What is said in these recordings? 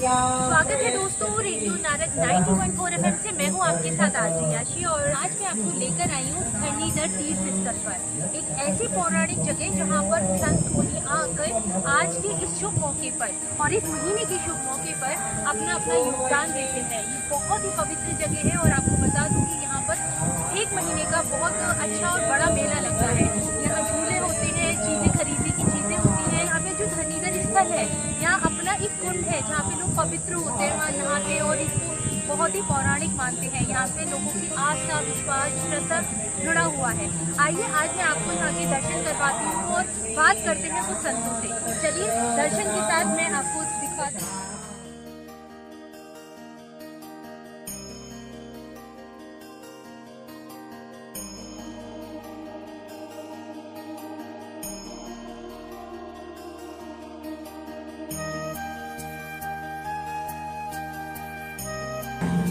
स्वागत है दोस्तों रेडियो नारद 90.4 FM से। मैं हूं आपके साथ आशी और आज मैं आपको लेकर आई हूं धरणीधर तीर्थ स्थल पर, एक ऐसी पौराणिक जगह जहां पर संत मुनि आकर आज के इस शुभ मौके पर और इस महीने के शुभ मौके पर अपना योगदान देते हैं। ये बहुत ही पवित्र जगह है और आपको बता दूं कि यहाँ पर एक महीने का बहुत अच्छा और बड़ा मेला लगता है। यहाँ झूले होते हैं, चीजें खरीदने की चीजें होती हैं। यहाँ पे जो धरणीधर स्थल है, यहाँ अपना एक कुंड है जहाँ पे लोग पवित्र होते हैं, वहाँ नहाते हैं और इसको बहुत ही पौराणिक मानते हैं। यहाँ पे लोगों की आस्था, विश्वास, श्रद्धा जुड़ा हुआ है। आइए आज मैं आपको यहाँ के दर्शन करवाती हूँ और बात करते हैं कुछ संतों से। चलिए दर्शन के साथ मैं आपको दिखाती हूँ।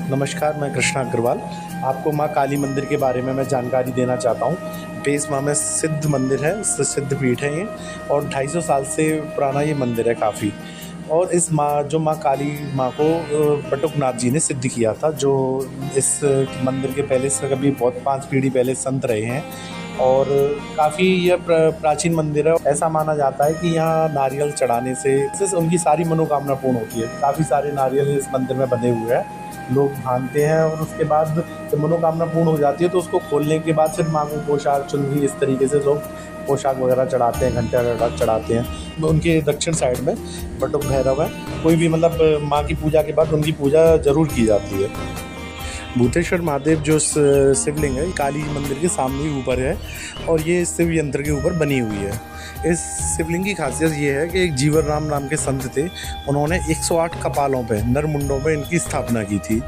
नमस्कार, मैं कृष्णा अग्रवाल। आपको माँ काली मंदिर के बारे में मैं जानकारी देना चाहता हूँ। बेस माँ में सिद्ध मंदिर है, सिद्ध पीठ है ये, और 250 साल से पुराना ये मंदिर है काफ़ी। और इस माँ काली माँ को बटुकनाथ जी ने सिद्ध किया था, जो इस मंदिर के पहले से कभी बहुत 5 पीढ़ी पहले संत रहे हैं। और काफ़ी यह प्राचीन मंदिर है। ऐसा माना जाता है कि यहाँ नारियल चढ़ाने से उनकी सारी मनोकामना पूर्ण होती है। काफ़ी सारे नारियल इस मंदिर में बंधे हुए हैं, लोग भांगते हैं और उसके बाद जब मनोकामना पूर्ण हो जाती है तो उसको खोलने के बाद फिर माँ को पोशाक, चुनरी, इस तरीके से लोग पोशाक वगैरह चढ़ाते हैं, घंटा चढ़ाते हैं। उनके दक्षिण साइड में बटुक भैरव है। कोई भी मतलब माँ की पूजा के बाद उनकी पूजा ज़रूर की जाती है। भूतेश्वर महादेव जो शिवलिंग है, काली मंदिर के सामने ही ऊपर है और ये शिव यंत्र के ऊपर बनी हुई है। इस शिवलिंग की खासियत ये है कि एक जीवन राम नाम के संत थे, उन्होंने 108 कपालों पे, नर मुंडों पे इनकी स्थापना की थी।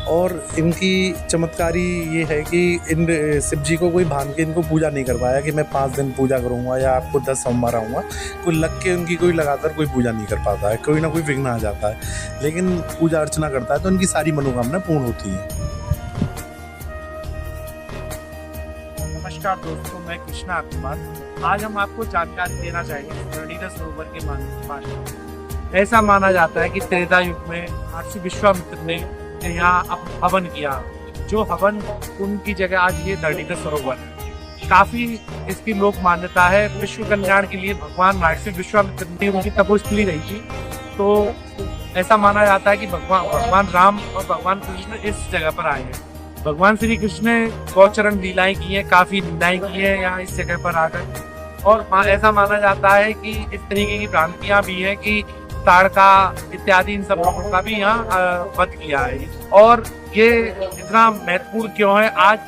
और इनकी चमत्कारी ये है कि इन शिव जी को कोई भांग के इनको पूजा नहीं करवाया कि मैं 5 दिन पूजा करूँगा या आपको 10 सोमवार आऊँगा। कोई लग के उनकी कोई लगातार कोई पूजा नहीं कर पाता है, कोई ना कोई विघ्न आ जाता है। लेकिन पूजा अर्चना करता है तो उनकी सारी मनोकामना पूर्ण होती है। नमस्कार दोस्तों, मैं कृष्णा अग्रवाल। आज हम आपको जानकारी देना चाहेंगे धरणीधर सरोवर के बारे में। ऐसा माना जाता है कि त्रेता युग में महर्षि विश्वामित्र ने यहाँ हवन किया। जो हवन कुंड की जगह आज ये धरणीधर सरोवर है। काफी इसकी लोक मान्यता है। विश्व कल्याण के लिए भगवान महर्षि विश्वामित्र ने उनकी तपोस्थली रही थी, तो ऐसा माना जाता है कि भगवान राम और भगवान कृष्ण इस जगह पर आए हैं। भगवान श्री कृष्ण ने गौचरण लीलाएं की हैं, काफी लीलाएं की हैं यहाँ इस जगह पर आकर। और ऐसा माना जाता है कि इस तरीके की भ्रांतियां भी हैं कि ताड़का इत्यादि इन सब लोगों का भी यहाँ वध किया है। और ये इतना महत्वपूर्ण क्यों है? आज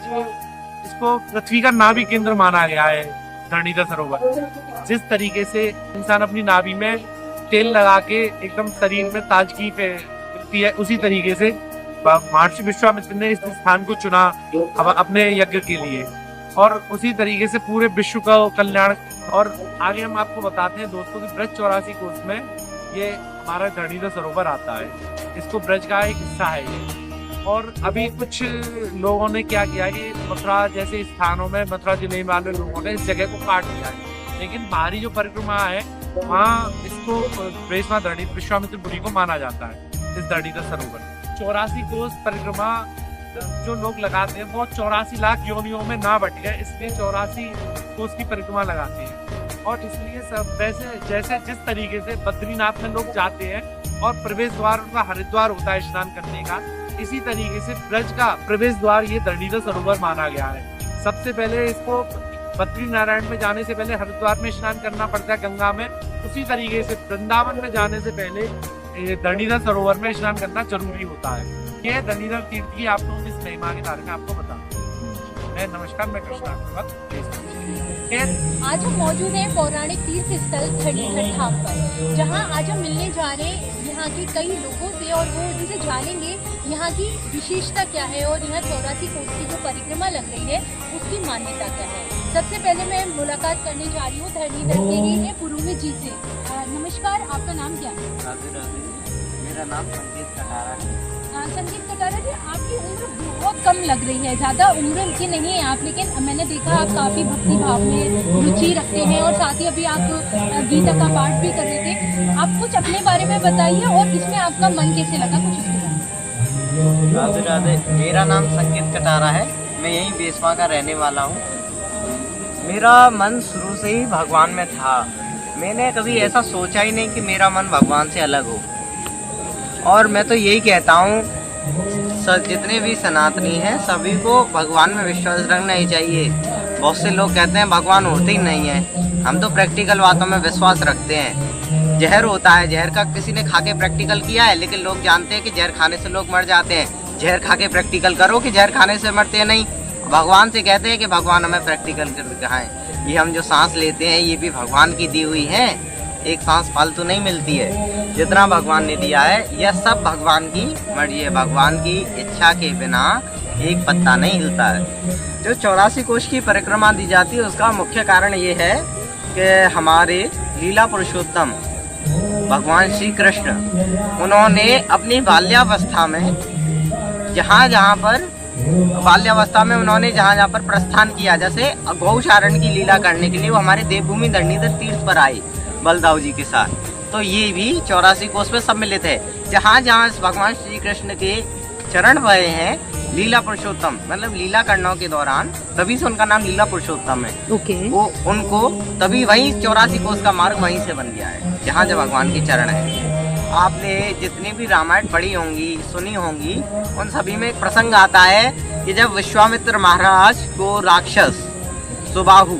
इसको पृथ्वी का नाभि केंद्र माना गया है धरणीधर सरोवर। जिस तरीके से इंसान अपनी नाभि में तेल लगा के एकदम शरीर में ताजगी मिलती है, उसी तरीके से महर्षि विश्वामित्र ने इस स्थान को चुना अपने यज्ञ के लिए और उसी तरीके से पूरे विश्व का कल्याण। और आगे हम आपको बताते हैं दोस्तों कि ब्रज 84 कोस में ये हमारा धरणीधर सरोवर आता है। इसको ब्रज का एक हिस्सा है ये। और अभी कुछ लोगों ने क्या किया कि मथुरा जैसे स्थानों में, मथुरा जिले वाले लोगों ने इस जगह को काट दिया है। लेकिन बाहरी जो परिक्रमा है वहाँ इसको धरणीधर विश्वामित्रपुरी को माना जाता है। इस धरणीधर सरोवर 84 कोस परिक्रमा जो लोग लगाते हैं वो 84 लाख योनियों में ना बट गए, इसलिए 84 कोस की परिक्रमा लगाते हैं। और इसलिए सब वैसे जैसे जिस तरीके से बद्रीनाथ में लोग जाते हैं और प्रवेश द्वार उनका हरिद्वार होता है स्नान करने का, इसी तरीके से ब्रज का प्रवेश द्वार ये धरणीधर सरोवर माना गया है। सबसे पहले इसको बद्री नारायण में जाने से पहले हरिद्वार में स्नान करना पड़ता है गंगा में। उसी तरीके से वृंदावन में जाने से पहले धरणीधर सरोवर में स्नान करना जरूरी होता है। ये धरणीधर तीर्थ की आप लोग इस महिमा के बारे में आपको बता। नमस्कार, मैं कृष्णा अग्रवाल। आज हम मौजूद हैं पौराणिक तीर्थ स्थल धरणीधर धाम पर, जहां आज हम मिलने जा रहे हैं यहाँ के कई लोगों से और वो उनसे जानेंगे यहाँ की विशेषता क्या है और यहाँ 84 कोस की जो परिक्रमा लग रही है उसकी मान्यता क्या है। सबसे पहले मैं मुलाकात करने जा रही हूँ धरणीधर के ही पुरोहित जी से। नमस्कार, आपका नाम क्या है? राधे राधे, मेरा नाम संकेत कटारा है। संगीत कटारा जी, आपकी उम्र बहुत कम लग रही है, ज़्यादा उम्र की नहीं है आप, लेकिन मैंने देखा आप काफ़ी भक्ति भाव में रुचि रखते हैं और साथ ही अभी आप गीता का पाठ भी कर रहे थे। आप कुछ अपने बारे में बताइए और इसमें आपका मन कैसे लगा, कुछ इसके बारे में। राधे राधे। मेरा नाम संगीत कटारा है, मैं यहीं बेसवा का रहने वाला हूँ। मेरा मन शुरू से ही भगवान में था। मैंने कभी ऐसा सोचा ही नहीं कि मेरा मन भगवान से अलग हो। और मैं तो यही कहता हूँ, जितने भी सनातनी हैं सभी को भगवान में विश्वास रखना ही चाहिए। बहुत से लोग कहते हैं भगवान होते ही नहीं है, हम तो प्रैक्टिकल बातों में विश्वास रखते हैं। जहर होता है, जहर का किसी ने खा के प्रैक्टिकल किया है, लेकिन लोग जानते हैं कि जहर खाने से लोग मर जाते हैं। जहर खा के प्रैक्टिकल करो कि जहर खाने से मरते नहीं। भगवान से कहते हैं कि भगवान हमें प्रैक्टिकल कर दिखाएं। ये हम जो सांस लेते हैं ये भी भगवान की दी हुई है, एक सांस फालतू नहीं मिलती है। जितना भगवान ने दिया है यह सब भगवान की मर्जी है। भगवान की इच्छा के बिना एक पत्ता नहीं हिलता है। जो 84 कोष की परिक्रमा दी जाती है उसका मुख्य कारण ये है कि हमारे लीला पुरुषोत्तम भगवान श्री कृष्ण, उन्होंने अपनी बाल्यावस्था में जहाँ जहाँ पर प्रस्थान किया, जैसे गौचारण की लीला करने के लिए वो हमारे देवभूमि धरणीधर तीर्थ पर आए बलदाऊ जी के साथ, तो ये भी 84 कोष में सम्मिलित है। जहाँ जहाँ इस भगवान श्री कृष्ण के चरण बहे हैं लीला पुरुषोत्तम, मतलब लीला करने के दौरान, तभी से उनका नाम लीला पुरुषोत्तम है। वो उनको तभी वही 84 कोष का मार्ग वहीं से बन गया है, जहाँ जहाँ भगवान के चरण है। आपने जितनी भी रामायण पढ़ी होंगी, सुनी होंगी, उन सभी में एक प्रसंग आता है कि जब विश्वामित्र महाराज को राक्षस सुबाहु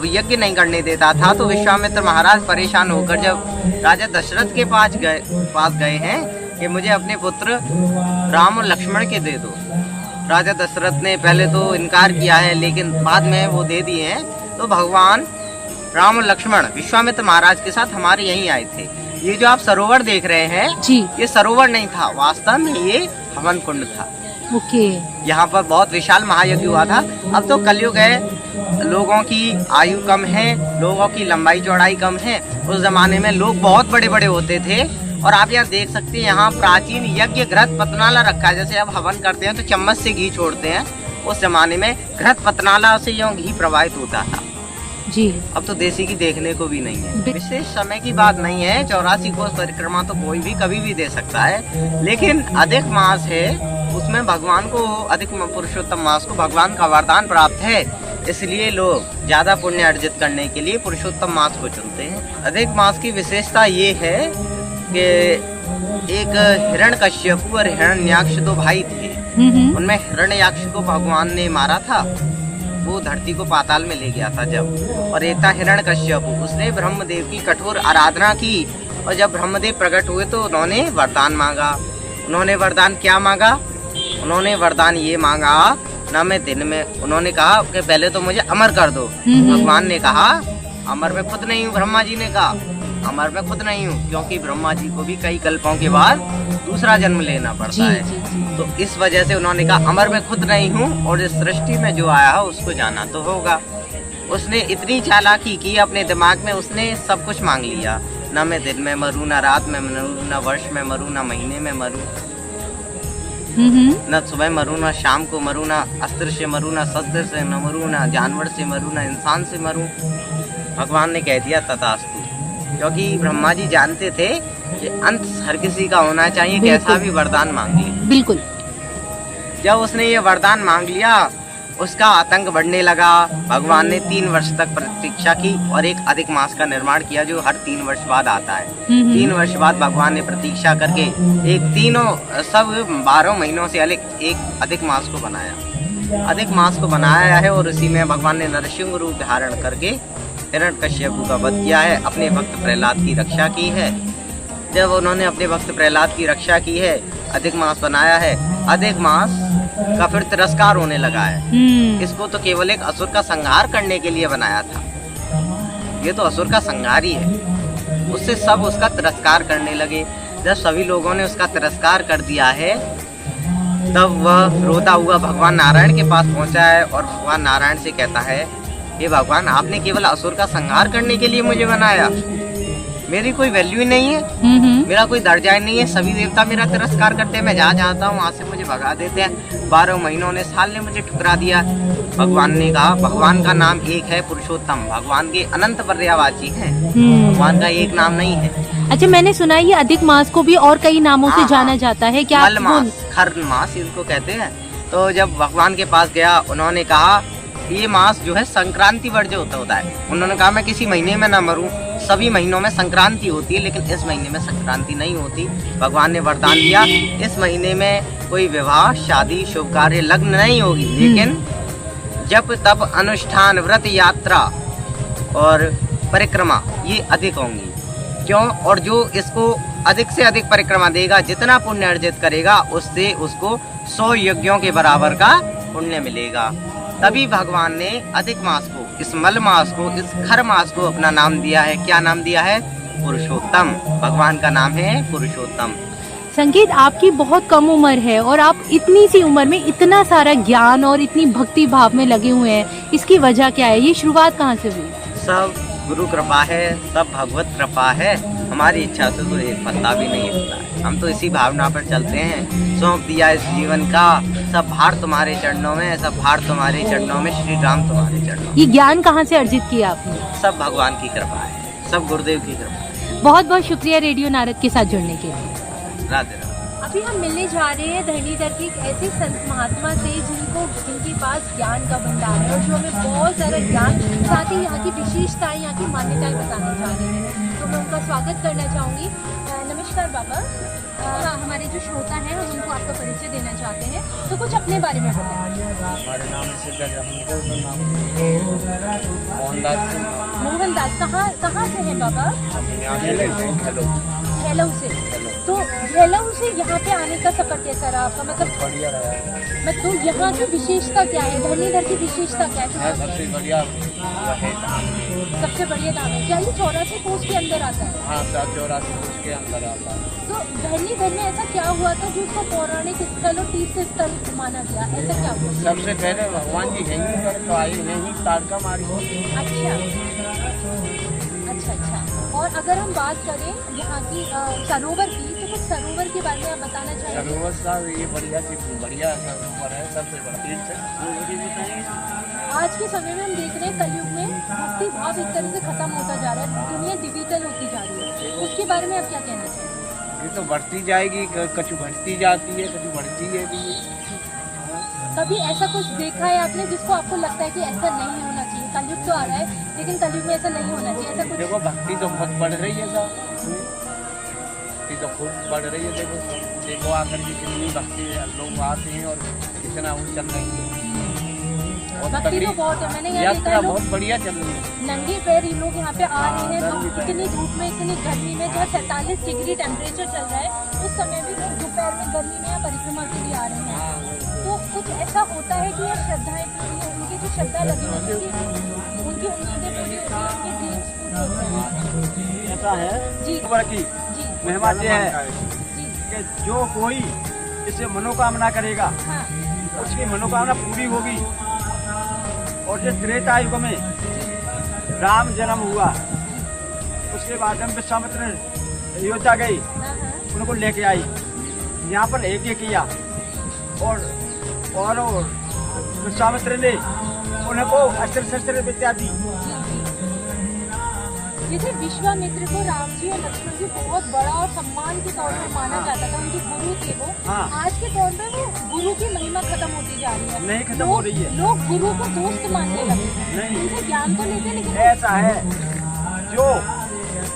यज्ञ नहीं करने देता था, तो विश्वामित्र महाराज परेशान होकर जब राजा दशरथ के पास गए हैं कि मुझे अपने पुत्र राम और लक्ष्मण के दे दो। राजा दशरथ ने पहले तो इनकार किया है, लेकिन बाद में वो दे दिए हैं। तो भगवान राम और लक्ष्मण विश्वामित्र महाराज के साथ हमारे यहीं आए थे। ये जो आप सरोवर देख रहे हैं जी, ये सरोवर नहीं था, वास्तव में ये हवन कुंड था। यहाँ पर बहुत विशाल महायज्ञ हुआ था। अब तो कलयुग है, लोगों की आयु कम है, लोगों की लंबाई चौड़ाई कम है। उस जमाने में लोग बहुत बड़े बड़े होते थे। और आप यहाँ देख सकते हैं, यहाँ प्राचीन यज्ञ घृत पतनाला रखा है। जैसे अब हवन करते हैं तो चम्मच से घी छोड़ते हैं, उस जमाने में घृत पतनाला से यह घी प्रवाहित होता था जी। अब तो देसी की देखने को भी नहीं है। विशेष समय की बात नहीं है, 84 कोष परिक्रमा तो कोई भी कभी भी दे सकता है, लेकिन अधिक मास है, उसमें भगवान को, अधिक पुरुषोत्तम मास को भगवान का वरदान प्राप्त है। इसलिए लोग ज्यादा पुण्य अर्जित करने के लिए पुरुषोत्तम मास को चुनते हैं। अधिक मास की विशेषता ये है कि एक हिरण्यकश्यप और हिरण्याक्ष दो भाई थे। उनमें हिरण्याक्ष को भगवान ने मारा था, वो धरती को पाताल में ले गया था जब। और एक था हिरण्यकश्यप, उसने ब्रह्मदेव की कठोर आराधना की, और जब ब्रह्मदेव प्रकट हुए तो उन्होंने वरदान मांगा। उन्होंने वरदान क्या मांगा? उन्होंने वरदान ये मांगा, ना मैं दिन में, उन्होंने कहा कि पहले तो मुझे अमर कर दो। भगवान ने कहा अमर मैं खुद नहीं हूँ। ब्रह्मा जी ने कहा अमर मैं खुद नहीं हूँ, क्योंकि ब्रह्मा जी को भी कई कल्पों के बाद दूसरा जन्म लेना पड़ता है। तो इस वजह से उन्होंने कहा अमर मैं खुद नहीं हूँ, और इस सृष्टि में जो आया है उसको जाना तो होगा। उसने इतनी चालाकी की अपने दिमाग में, उसने सब कुछ मांग लिया। ना मैं दिन में मरूं, ना रात में मरूं, ना वर्ष में मरूं, ना महीने में मरूं, ना सुबह मरूं, ना शाम को मरूं, ना अस्त्र से मरूं, ना शस्त्र से न मरूं, ना जानवर से मरूं, ना इंसान से मरूं। भगवान ने कह दिया तथास्तु, क्योंकि ब्रह्मा जी जानते थे कि अंत हर किसी का होना चाहिए, कैसा भी वरदान मांग लिया। बिल्कुल। जब उसने ये वरदान मांग लिया, उसका आतंक बढ़ने लगा। भगवान ने 3 वर्ष तक प्रतीक्षा की और एक अधिक मास का निर्माण किया, जो हर 3 वर्ष बाद आता है। 3 वर्ष बाद भगवान ने प्रतीक्षा करके एक 12 महीनों से एक अधिक मास को बनाया। अधिक मास को बनाया है, और उसी में भगवान ने नरसिंह रूप धारण करके हिरण्यकश्यप का वध किया है, अपने भक्त प्रहलाद की रक्षा की है। जब उन्होंने अपने भक्त प्रहलाद की रक्षा की है, अधिक मास बनाया है, अधिक मास का फिर तिरस्कार होने लगा है। इसको तो केवल एक असुर का संहार करने के लिए बनाया था, ये तो असुर का संहार ही है। उससे सब उसका तिरस्कार करने लगे। जब सभी लोगों ने उसका तिरस्कार कर दिया है, तब वह रोता हुआ भगवान नारायण के पास पहुंचा है, और भगवान नारायण से कहता है, ये भगवान आपने केवल असुर का संहार करने के लिए मुझे बनाया, मेरी कोई वैल्यू ही नहीं है, मेरा कोई दर्जा ही नहीं है। सभी देवता मेरा तिरस्कार करते हैं, मैं जहाँ जाता हूँ वहाँ से मुझे भगा देते हैं। 12 महीनों ने साल ने मुझे ठुकरा दिया। भगवान ने कहा भगवान का नाम एक है, पुरुषोत्तम। भगवान के अनंत पर्यायवाची है, भगवान का एक नाम नहीं है। अच्छा, मैंने सुना है ये अधिक मास को भी और कई नामों से जाना जाता है, क्या? मल मास, खर्न मास इनको कहते हैं। तो जब भगवान के पास गया, उन्होंने कहा ये मास जो है संक्रांति वर्ज्य होता है। उन्होंने कहा मैं किसी महीने में ना मरूं, सभी महीनों में संक्रांति होती है, लेकिन इस महीने में संक्रांति नहीं होती। भगवान ने वरदान दिया इस महीने में कोई विवाह, शादी, शुभ कार्य, लग्न नहीं होगी, लेकिन जप तप, अनुष्ठान, व्रत, यात्रा और परिक्रमा ये अधिक होंगी। क्यों? और जो इसको अधिक से अधिक परिक्रमा देगा, जितना पुण्य अर्जित करेगा, उससे उसको 100 यज्ञों के बराबर का पुण्य मिलेगा। तभी भगवान ने अधिक मास को, इस मल मास को, इस खर मास को अपना नाम दिया है। क्या नाम दिया है? पुरुषोत्तम। भगवान का नाम है पुरुषोत्तम। संगीत, आपकी बहुत कम उम्र है और आप इतनी सी उम्र में इतना सारा ज्ञान और इतनी भक्ति भाव में लगे हुए हैं, इसकी वजह क्या है? ये शुरुआत कहाँ से हुई? सब गुरु कृपा है, सब भगवत कृपा है। हमारी इच्छा से तो एक पत्ता भी नहीं होता है। हम तो इसी भावना पर चलते हैं। सौंप दिया इस जीवन का, सब भार तुम्हारे चरणों में, सब भार तुम्हारे चरणों में, श्री राम तुम्हारे चरणों में। ये ज्ञान कहाँ से अर्जित किया आपने? सब भगवान की कृपा है, सब गुरुदेव की कृपा है। बहुत बहुत शुक्रिया रेडियो नारद के साथ जुड़ने के लिए। राधे राधे। अभी हम मिलने जा रहे हैं धरणीधर के एक ऐसे संत महात्मा से जिनके पास ज्ञान का भंडार है और जो हमें बहुत सारा ज्ञान, साथ ही यहाँ की विशेषताएं, यहाँ की मान्यताएं बताना चाह रहे हैं। तो मैं उनका स्वागत करना चाहूँगी। नमस्कार बाबा। हमारे जो श्रोता हैं हम उनको आपका परिचय देना चाहते हैं, तो कुछ अपने बारे में बताएं। हमारे नाम मोहनदास। कहाँ से हैं बाबा? हेलो से। तो हेलो से यहाँ पे आने का सफर कैसा रहा आपका? मतलब बढ़िया रहा। तो यहाँ की विशेषता क्या है? धरणीधर की विशेषता क्या है? सबसे बढ़िया सबसे बढ़िया नाम है। क्या ये 84 कोस के अंदर आता है? हाँ, 84 कोस के अंदर आता है। तो धरणीधर में ऐसा क्या हुआ था जो उसको पौराणिक स्थल और तीर्थ स्थल माना गया? ऐसा क्या हुआ? सबसे पहले भगवान जी यहीं पर तो आए, यहीं तारका मारी। अच्छा। और अगर हम बात करें यहाँ की सरोवर की, तो कुछ सरोवर के बारे में आप बताना चाहेंगे? सरोवर साहब ये बढ़िया सरोवर है, सबसे बड़ा तीर्थ है। आज के समय में हम देख रहे हैं कलयुग में भक्ति भाव एक तरह से खत्म होता जा रहा है, दुनिया डिजिटल होती जा रही है, उसके बारे में आप क्या कहना चाहेंगे? ये तो बढ़ती जाएगी, कछु घटती जाती है, कछु बढ़ती है भी। कभी ऐसा कुछ देखा है आपने जिसको आपको लगता है कि ऐसा नहीं होना चाहिए? कलयुग तो आ रहा है, लेकिन कलयुग में ऐसा नहीं होना चाहिए, ऐसा कुछ? देखो भक्ति तो बहुत बढ़ रही है साहब, भक्ति तो खूब बढ़ रही है। देखो आकर के कितनी भक्ति लोग आते हैं और कितना वो चल रही है। भक्ति तो बहुत है। मैंने यहाँ देखा यात्रा बहुत बढ़िया चल रही है। नंगे पैर ये लोग यहाँ पे आ रहे हैं, तो इतनी धूप में, इतनी गर्मी में, जहाँ 47 डिग्री टेम्परेचर चल रहा है, उस समय भी लोग दोपहर में गर्मी में यहाँ परिक्रमा के लिए आ रहे हैं। तो कुछ ऐसा होता है कि ये श्रद्धाएं पूरी है, उनकी जो श्रद्धा लगी होती है, उनकी उम्मीदें पूरी होती है, उनके ड्रीम्स पूरे होते हैं। ऐसा है जी की जी महिमा ये है जी। कि जो कोई इससे मनोकामना करेगा, हाँ उसकी मनोकामना पूरी होगी। और जो त्रेता युग में राम जन्म हुआ, उसके बाद हम विश्वामित्र अयोध्या गई, उनको लेके आई, यहाँ पर यज्ञ किया और विश्वामित्र ने उनको अस्त्र शस्त्र विद्या दी। जैसे विश्वामित्र को राम जी और लक्ष्मण जी बहुत बड़ा और सम्मान के तौर पर माना जाता था, उनके गुरु थे वो। हाँ। आज के दौर में वो गुरु की महिमा खत्म होती जा रही है, नहीं खत्म हो रही है। लोग गुरु को दोस्त मानने लगे हैं, नहीं, उनसे ज्ञान तो लेते, लेकिन ऐसा है जो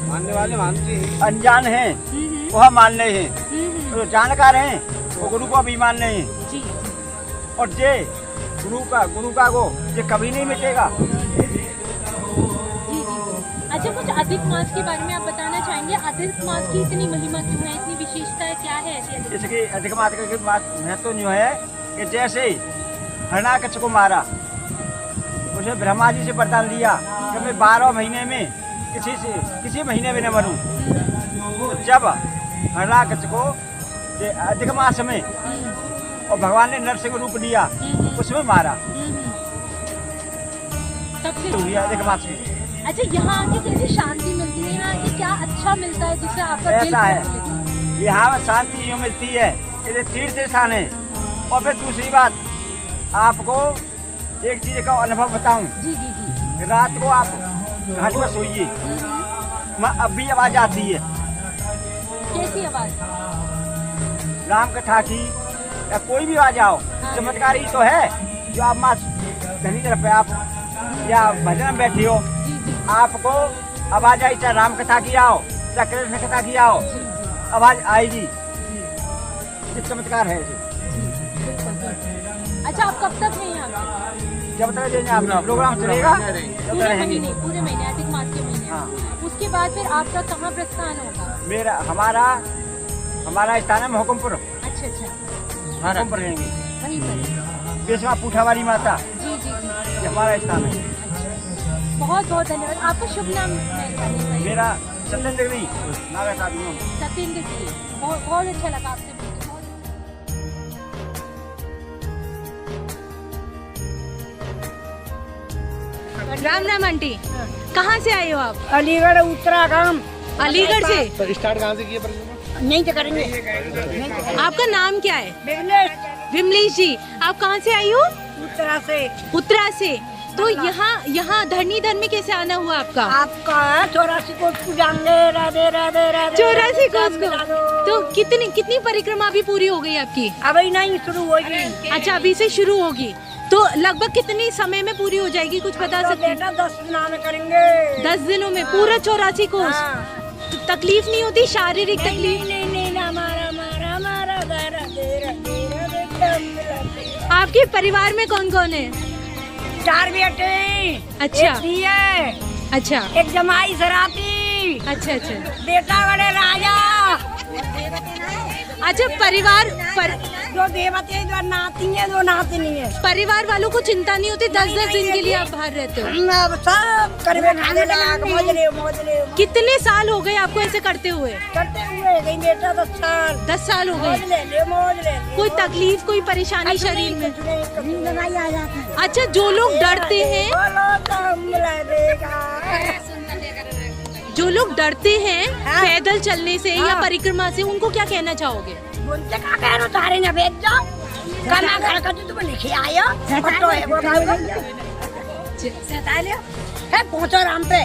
मानने वाले मानते हैं, अनजान हैं वह मान रहे हैं, तो जानकार हैं वो गुरु को भी मान रहे हैं। जी। और जे गुरु का वो ये कभी नहीं मिटेगा। अच्छा, कुछ अधिक मास के बारे में आप बताना चाहेंगे? अधिक मास की इतनी महिमा क्यों है, इतनी विशेषता क्या है ऐसी? इसकी अधिक मास की महत्व जो है कि जैसे हिरण्याकश्यप को मारा, उसे ब्रह्मा जी से वरदान दिया कि मैं 12 महीने में किसी महीने में न मरूं। तो जब हिरण्याकश्यप को अधिक मास में और भगवान ने नरसिंह रूप लिया, उसमें मारा, तब से अधिक मास में। अच्छा, यहाँ आके कैसी शांति मिलती है, यहाँ आके क्या अच्छा मिलता है जिससे आपका दिल ऐसा है, खुश हो? यहाँ शांति यूँ मिलती है, ये तीर्थ स्थान है। और फिर दूसरी बात, आपको एक चीज का अनुभव बताऊं। जी जी जी। रात को आप घर में सोइए, अब भी आवाज आती है कैसी आवाज? राम कथा की या कोई भी आवाज आओ, चमत्कार ही तो है। जो आप माँ धनी तरफ पे आप या भजन में बैठी हो, जी जी आपको आवाज आई, चाहे राम कथा की आओ चाहे कृष्ण कथा की आओ, आवाज आएगी। ये चमत्कार है जी। अच्छा, आप कब तक हैं यहाँ पे? जब तक आपका प्रोग्राम चलेगा तब तक पूरे रहेंगे। महीने, पूरे महीने, अधिक मास के महीने। हाँ। उसके बाद फिर आपका कहाँ प्रस्थान होगा? हमारा स्थान है हुकुमपुर। अच्छा अच्छा, हुकुमपुर रहेंगे, वहीं पर। बेसवा पूठा वाली माता, जी जी जी। ये हमारा स्थान है। बहुत बहुत धन्यवाद। आपका शुभ नाम मेरा सत्येंद्र गिरी नागा साहब हूँ। सत्येंद्र जी, बहुत बहुत अच्छा लगा आपसे मिलकर, बहुत राम राम आंटी, कहाँ से आए हो आप? अलीगढ़ उत्तराखंड। अलीगढ़ से? तो स्टार्ट कहाँ से किए परिक्रमा? नहीं तो करेंगे। आपका नाम क्या है? बिजनेस विमलेश जी, आप कहाँ से आई हो? उत्तरा से। उत्तरा से। तो यहाँ धरणीधर में कैसे आना हुआ आपका? आपका 84 कोस को जाएंगे। राधे राधे राधे। 84 कोस को? तो कितनी परिक्रमा अभी पूरी हो गई आपकी? अभी नहीं शुरू होगी। अच्छा, अभी से शुरू होगी। तो लगभग कितनी समय में पूरी हो जाएगी, कुछ बता सकते हैं? बेटा 10 दिनों में करेंगे। 10 दिनों में पूरा 84 कोस? हाँ। तो तकलीफ नहीं होती, शारीरिक तकलीफ? नहीं, हमारा आपके परिवार में कौन कौन है? 4 बेटे। अच्छा। एक धी है, अच्छा एक जमाई सराती, अच्छा अच्छा बेटा बड़े राजा। अच्छा, परिवार 2 देवते, 2 नाती है, 2 नातनी है। परिवार वालों को चिंता नहीं होती? 10-10 दिन के लिए आप बाहर रहते हो? अब सब करवे खाने लगा, मौज ले। कितने साल हो गए आपको ऐसे करते हुए? करते हुए गई बेटा 10 साल। 10 साल हो मौज गए। ले मौज ले। कोई तकलीफ, कोई परेशानी शरीर में? दवाई आ जाती है। अच्छा, जो लोग डरते हैं, जो लोग डरते हैं पैदल चलने से या परिक्रमा से, उनको क्या कहना चाहोगे? बोलते का कह रहे तारे न भेज जाओ, गाना घर का तुम लिखे आयो, फोटो है वो है पहुंचो राम पे।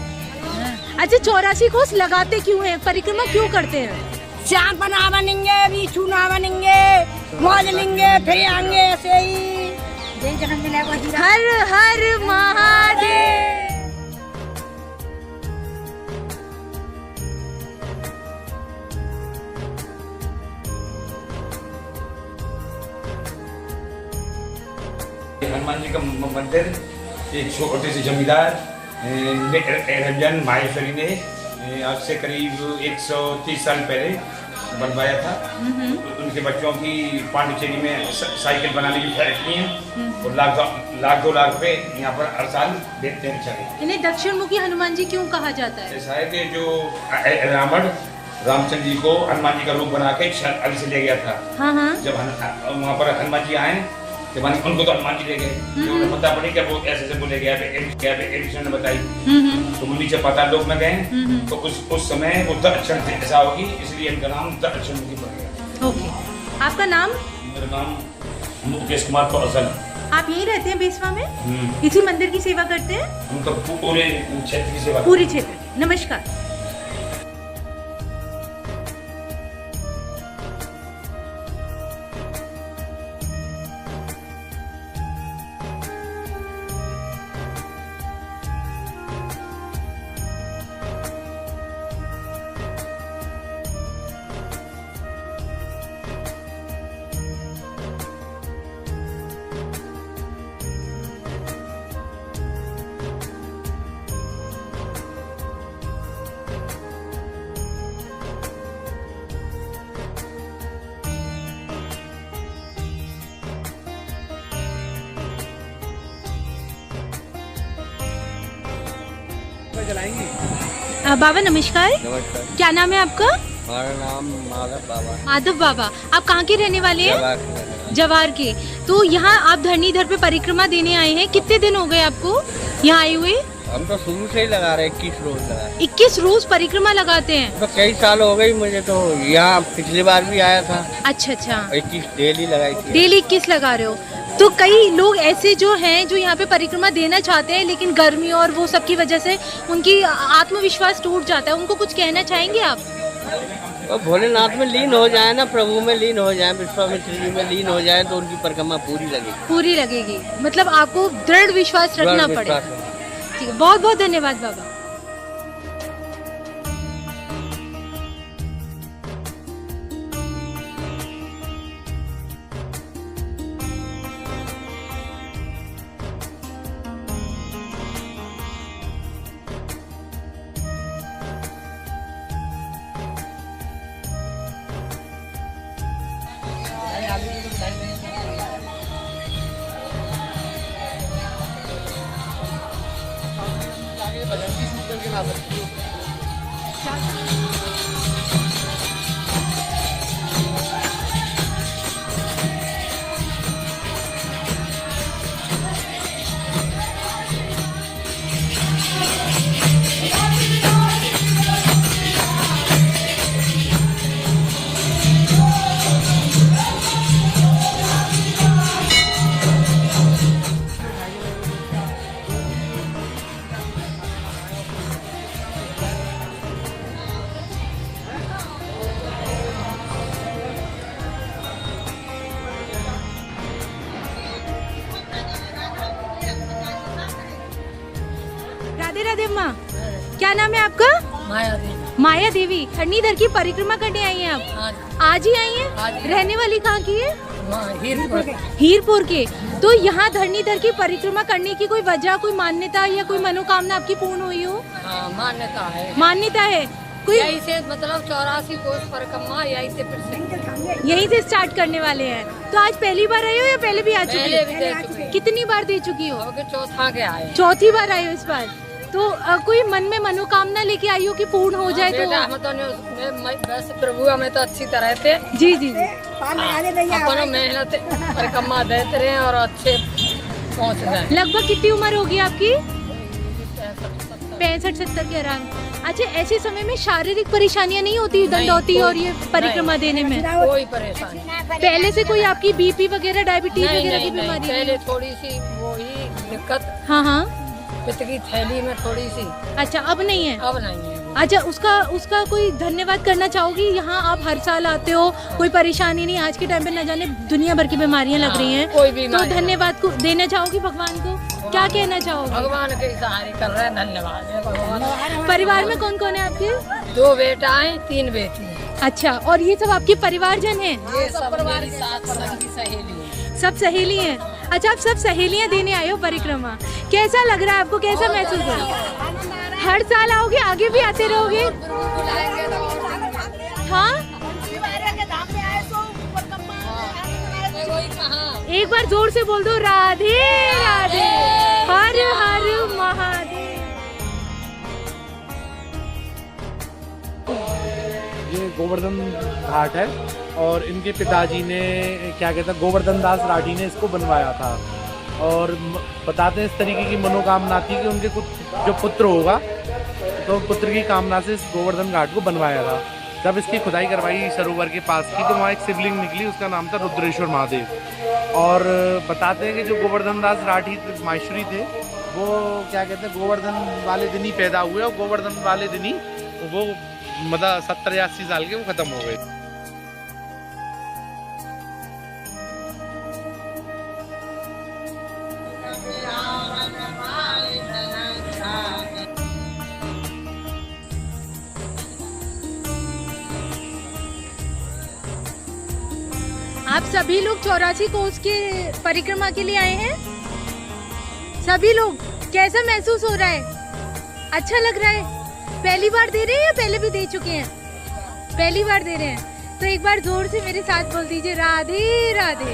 अच्छा, 84 कोस लगाते क्यों हैं, परिक्रमा क्यों करते हैं? श्याम पना बनेंगे, बीचू ना बनेंगे, मौज लेंगे, फिर आएंगे ऐसे ही। जय जगन मिलेगा। हर हर महादेव। हनुमान जी का मंदिर एक छोटे से जमींदार निरंजन माहेश्वरी ने आज से करीब 130 साल पहले बनवाया था। उनके बच्चों की पांडिचेरी में साइकिल बनाने की फैक्ट्री है और लाख 2 लाख रुपए यहाँ पर हर साल देते हैं बेचारे। इन्हें दक्षिण मुखी हनुमान जी क्यों कहा जाता है? ऐसा है कि जो रावण रामचंद्र जी को हनुमान जी का रूप बना के अल से ले गया था। हाँ हाँ। जब वहाँ पर हनुमान जी आए तो उनको तो हनुमान जी ले गए, जो उन्हें पता पड़ी कि वो ऐसे बोले गया एडिशन ने बताई, तो वो नीचे पता लोग में गए, तो उस समय वो दक्षिण ऐसा होगी, इसलिए इनका नाम दक्षिण मुखी पड़ गया। ओके, आपका नाम? मेरा नाम मुकेश कुमार कौशल। आप यहीं रहते हैं बेसवा में? इसी मंदिर की सेवा करते हैं? हम तो पूरे क्षेत्र की सेवा। पूरी क्षेत्र। नमस्कार। बाबा नमस्कार। नमस्कार। क्या नाम है आपका? हमारा नाम माधव बाबा। माधव बाबा, आप कहाँ के रहने वाले हैं? जवाहर के रहने वाले। जवाहर के। तो यहाँ आप धरणीधर पे परिक्रमा देने आए हैं, कितने दिन हो गए आपको यहाँ आए हुए? हम तो शुरू से ही लगा रहे 21 रोज लगा रहे। 21 रोज परिक्रमा लगाते हैं? तो कई साल हो गई मुझे, तो यहाँ पिछली बार भी आया था। अच्छा अच्छा, 21 डेली लगाई थी। डेली 21 लगा रहे हो? तो कई लोग ऐसे जो हैं जो यहाँ पे परिक्रमा देना चाहते हैं, लेकिन गर्मी और वो सब की वजह से उनकी आत्मविश्वास टूट जाता है, उनको कुछ कहना चाहेंगे आप? तो भोलेनाथ में लीन हो जाए ना, प्रभु में लीन हो जाए, विश्वामित्र जी में लीन हो जाए, तो उनकी परिक्रमा पूरी लगेगी। पूरी लगेगी, मतलब आपको दृढ़ विश्वास रखना पड़ेगा। ठीक है, बहुत बहुत धन्यवाद बाबा। राधे राधे माँ, क्या नाम है आपका? माया देवी। माया देवी, धरणीधर की परिक्रमा करने आई हैं आप? आज ही आई हैं? रहने वाली कहाँ की है? हीरपुर के। तो यहाँ धरणीधर की परिक्रमा करने की कोई वजह, कोई मान्यता या कोई मनोकामना आपकी पूर्ण हुई हो? मान्यता है। मान्यता है कोई? यहीं से मतलब 84 कोस परिक्रमा यहीं से यहीं से स्टार्ट करने वाले हैं। तो आज पहली बार आए हो या पहले भी आ चुकी पहले भी दे चुकी हो? कितनी बार दे चुकी हो? चौथा के आए। चौथी बार आए हो इस बार। तो कोई मन में मनोकामना लेके आई हो कि पूर्ण हो जाए? तो बस प्रभु हमें तो अच्छी तरह से जी जी जी अपना मेहनत परिक्रमा देते रहे और अच्छे पहुँच जाए। लगभग कितनी उम्र होगी आपकी? 65-70 के आराम। अच्छा, ऐसे समय में शारीरिक परेशानियां नहीं होती दंडौती और ये परिक्रमा देने में? कोई परेशानी। पहले से कोई आपकी बीपी वगैरह, डायबिटीज वगैरह की बीमारी? पहले थोड़ी सी वो ही दिक्कत। हाँ हाँ, पित्त की थैली में थोड़ी सी। अच्छा, अब नहीं है? अब नहीं है। अच्छा, उसका कोई धन्यवाद करना चाहोगी? यहाँ आप हर साल आते हो, कोई परेशानी नहीं। आज के टाइम पे न जाने दुनिया भर की बीमारियां लग रही हैं, कोई भी तो धन्यवाद को देना चाहोगी भगवान को? क्या कहना चाहोगे? भगवान के सहारे कर रहे हैं, धन्यवाद है भगवान। परिवार में कौन कौन है आपके? 2 बेटाएं 3 बेटी। अच्छा, और ये सब आपके परिवारजन हैं? ये सब परिवार साथ सहेली। सब सहेली हैं? अच्छा, आप सब सहेलियां देने आए हो परिक्रमा। कैसा लग रहा है आपको? कैसा महसूस हो रहा है? हर साल आओगे? आगे भी आते रहोगे? हाँ, एक बार जोर से बोल दो, राधे राधे, हर हर महादेव। ये गोवर्धन घाट है और इनके पिताजी ने, क्या कहते हैं, गोवर्धन दास राठी ने इसको बनवाया था। और बताते हैं इस तरीके की मनोकामना थी कि उनके कुछ जो पुत्र होगा, तो पुत्र की कामना से इस गोवर्धन घाट को बनवाया था। जब इसकी खुदाई करवाई सरोवर के पास की, तो वहाँ एक शिवलिंग निकली, उसका नाम था रुद्रेश्वर महादेव। और बताते हैं कि जो गोवर्धन दास राठी माहेश्वरी थे, वो क्या कहते हैं, गोवर्धन वाले दिन ही पैदा हुए और गोवर्धन वाले दिन ही वो मतलब 70 या 80 साल के वो खत्म हो गए। आप सभी लोग 84 कोस के परिक्रमा के लिए आए हैं? सभी लोग? कैसा महसूस हो रहा है? अच्छा लग रहा है? पहली बार दे रहे हैं या पहले भी दे चुके हैं? पहली बार दे रहे हैं। तो एक बार जोर से मेरे साथ बोल दीजिए, राधे राधे।